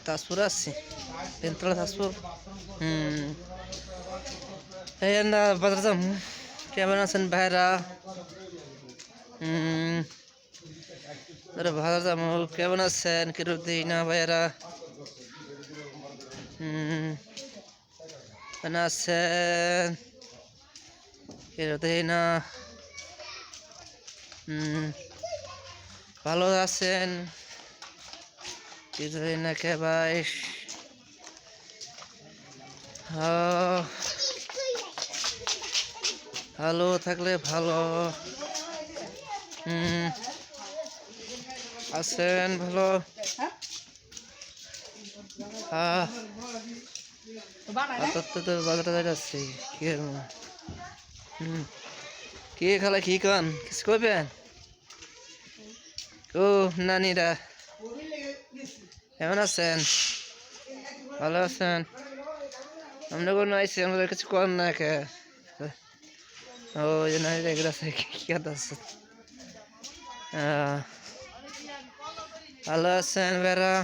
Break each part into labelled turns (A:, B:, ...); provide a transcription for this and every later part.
A: তাজপুর আসছি বেন্তলা তাজপুর। এই না বাজার যাম। কেমন আছেন ভাইরা? বাজার যাম। কেমন আছেন? কিরূপ দিই না ভাইরা? কেমন আছেন? কিরূপ দিই না? ভালো আছেন? কিছু না কে ভাই? ভালো থাকলে ভালো। আছেন ভালো? বাজারে যাচ্ছি। কি খালা কি কন কিছু কইবেন? ও নানিরা কেমন আছেন? ভালো আছেন? আমরা কোনো আইসি আমাদের কিছু কর না কে? ও নানিরা এগুলো আছে কি কথা আছে? ভালো আছেন বেড়া?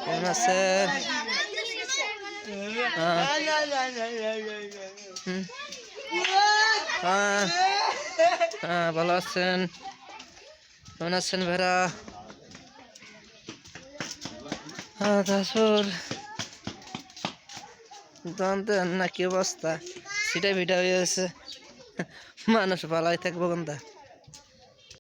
A: কেমন আছেন? ভালো আছেন? কেমন আছেন বেড়া? তারপর জানতে না কি অবস্থা? সেটা ভিটা হয়ে গেছে। মানুষ ভালাই থাকবো কোনটা?